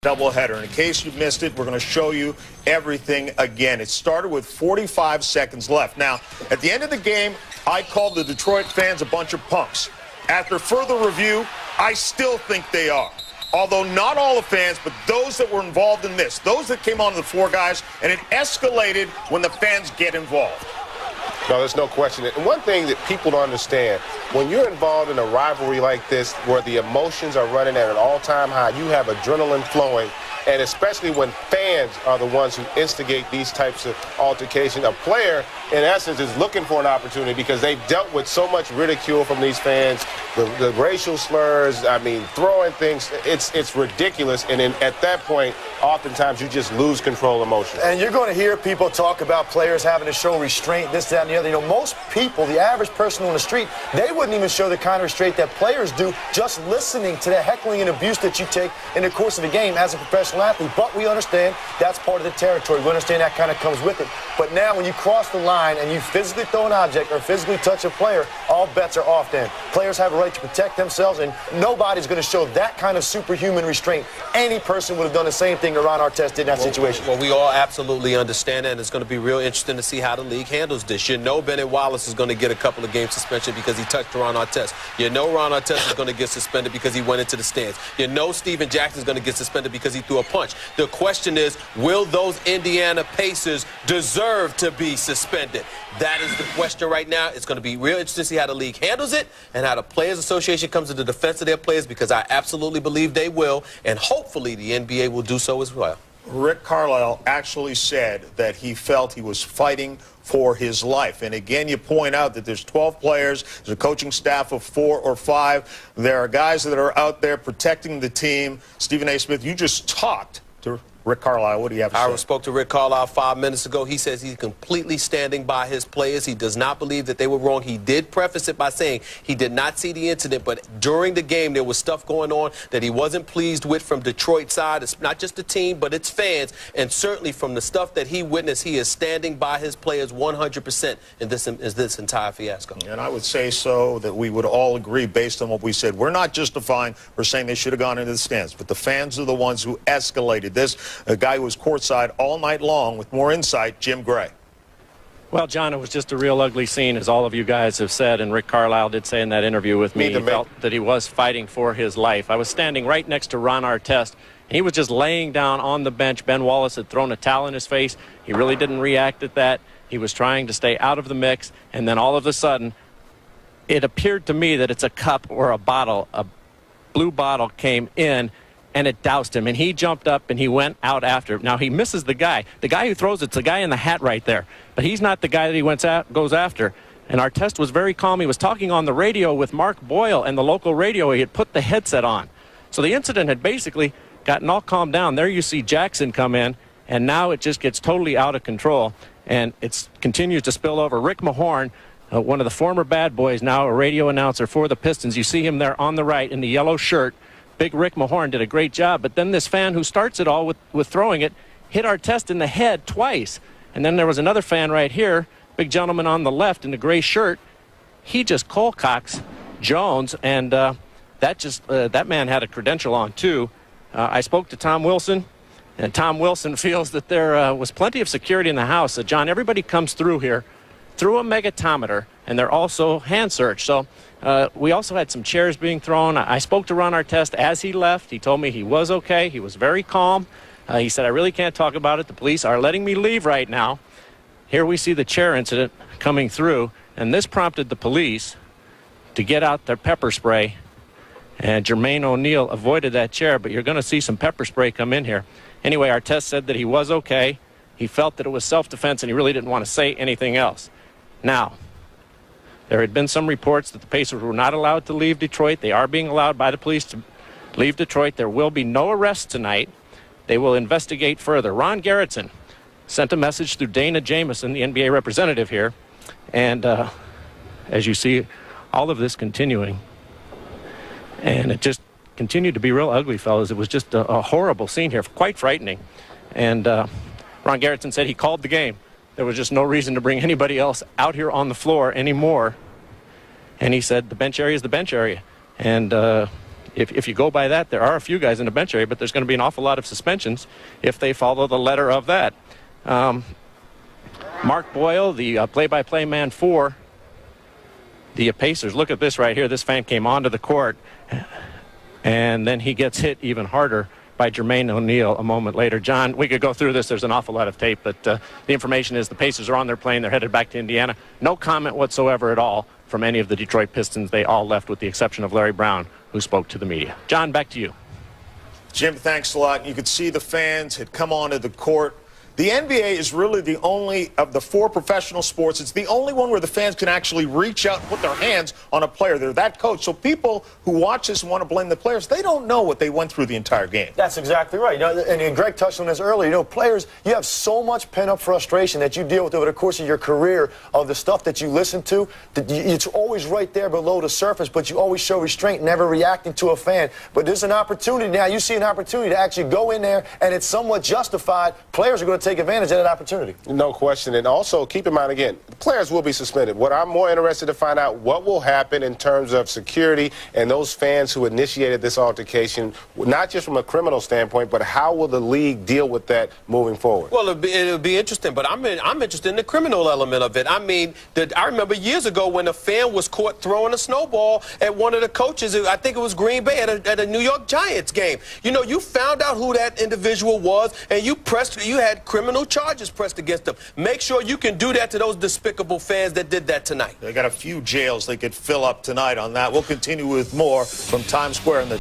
Doubleheader. And in case you missed it, we're going to show you everything again. It started with 45 seconds left. Now, at the end of the game, I called the Detroit fans a bunch of punks. After further review, I still think they are. Although not all the fans, but those that were involved in this, those that came onto the floor, guys, and it escalated when the fans get involved. No, there's no question. And one thing that people don't understand, when you're involved in a rivalry like this where the emotions are running at an all-time high, you have adrenaline flowing, and especially when fans are the ones who instigate these types of altercations, a player, in essence, is looking for an opportunity because they've dealt with so much ridicule from these fans, the racial slurs, I mean, throwing things. It's ridiculous, and at that point, oftentimes you just lose control emotionally. And you're going to hear people talk about players having to show restraint, this, that, and the other. You know, most people, the average person on the street, they wouldn't even show the kind of restraint that players do just listening to the heckling and abuse that you take in the course of the game as a professional athlete. But we understand that's part of the territory. We understand that kind of comes with it. But now when you cross the line and you physically throw an object or physically touch a player, all bets are off then. Players have a right to protect themselves, and nobody's going to show that kind of superhuman restraint. Any person would have done the same thing Ron Artest did in that situation. Well, we all absolutely understand that, and it's going to be real interesting to see how the league handles this. You know Bennett Wallace is going to get a couple of game suspension because he touched Ron Artest. You know Ron Artest is going to get suspended because he went into the stands. You know Steven Jackson is going to get suspended because he threw a punch. The question is, will those Indiana Pacers deserve to be suspended? That is the question right now. It's going to be real interesting to see how the league handles it and how the Players Association comes to the defense of their players, because I absolutely believe they will, and hopefully the NBA will do so as well. Rick Carlisle actually said that he felt he was fighting for his life. And again, you point out that there's 12 players, there's a coaching staff of 4 or 5. There are guys that are out there protecting the team. Stephen A. Smith, you just talked to Rick Carlisle. What do you have to say? I spoke to Rick Carlisle 5 minutes ago. He says he's completely standing by his players. He does not believe that they were wrong. He did preface it by saying he did not see the incident, but during the game there was stuff going on that he wasn't pleased with from Detroit's side. It's not just the team, but it's fans. And certainly from the stuff that he witnessed, he is standing by his players 100% in this entire fiasco. And I would say so that we would all agree based on what we said. We're not justifying for saying they should have gone into the stands, but the fans are the ones who escalated this. A guy who was courtside all night long with more insight, Jim Gray. Well, John, it was just a real ugly scene, as all of you guys have said, and Rick Carlisle did say in that interview with me, he felt that he was fighting for his life. I was standing right next to Ron Artest, and he was just laying down on the bench. Ben Wallace had thrown a towel in his face. He really didn't react at that. He was trying to stay out of the mix, and then all of a sudden, it appeared to me that it's a cup or a bottle, a blue bottle came in, and it doused him, and he jumped up and he went out after him. Now he misses the guy. The guy who throws it's the guy in the hat right there, but he's not the guy that he goes after. And Artest was very calm. He was talking on the radio with Mark Boyle and the local radio. He had put the headset on, so the incident had basically gotten all calmed down. There you see Jackson come in, and now it just gets totally out of control, and it continues to spill over. Rick Mahorn, one of the former bad boys, now a radio announcer for the Pistons. You see him there on the right in the yellow shirt. Big Rick Mahorn did a great job, but then this fan who starts it all with throwing it hit Artest in the head twice. And then there was another fan right here, big gentleman on the left in the gray shirt. He just cold-cocks Jones, and that man had a credential on too. I spoke to Tom Wilson, and Tom Wilson feels that there was plenty of security in the house. John, everybody comes through here through a megatometer, and they're also hand searched. So we also had some chairs being thrown. I spoke to Ron Artest as he left. He told me he was okay. He was very calm. He said, I really can't talk about it. The police are letting me leave right now. Here we see the chair incident coming through, and this prompted the police to get out their pepper spray. And Jermaine O'Neal avoided that chair, but you're going to see some pepper spray come in here. Anyway, Artest said that he was okay. He felt that it was self-defense, and he really didn't want to say anything else. Now, there had been some reports that the Pacers were not allowed to leave Detroit. They are being allowed by the police to leave Detroit. There will be no arrests tonight. They will investigate further. Ron Gerritsen sent a message through Dana Jameson, the NBA representative here. And as you see, all of this continuing. And it just continued to be real ugly, fellas. It was just a horrible scene here, quite frightening. And Ron Gerritsen said he called the game. There was just no reason to bring anybody else out here on the floor anymore. And he said the bench area is the bench area. And if you go by that, there are a few guys in the bench area, but there's going to be an awful lot of suspensions if they follow the letter of that. Mark Boyle, the play-by-play man for the Pacers. Look at this right here. This fan came onto the court, and then he gets hit even harder by Jermaine O'Neal a moment later. John, we could go through this. There's an awful lot of tape, but the information is the Pacers are on their plane. They're headed back to Indiana. No comment whatsoever at all from any of the Detroit Pistons. They all left with the exception of Larry Brown, who spoke to the media. John, back to you. Jim, thanks a lot. You could see the fans had come onto the court. The NBA is really the only of the 4 professional sports. It's the only one where the fans can actually reach out and put their hands on a player. They're that coach. So people who watch this and want to blame the players, they don't know what they went through the entire game. That's exactly right. And Greg touched on this earlier. Players, you have so much pent-up frustration that you deal with over the course of your career of the stuff that you listen to. It's always right there below the surface, but you always show restraint, never reacting to a fan. But there's an opportunity now. You see an opportunity to actually go in there, and it's somewhat justified. Players are going to take advantage of that opportunity. No question. And also, keep in mind, again, the players will be suspended. What I'm more interested to find out what will happen in terms of security and those fans who initiated this altercation, not just from a criminal standpoint, but how will the league deal with that moving forward? Well, it'll be interesting, but I'm interested in the criminal element of it. I mean, I remember years ago when a fan was caught throwing a snowball at one of the coaches, I think it was Green Bay, at a New York Giants game. You found out who that individual was, and you had criminal charges pressed against them. Make sure you can do that to those despicable fans that did that tonight. They got a few jails they could fill up tonight on that. We'll continue with more from Times Square in the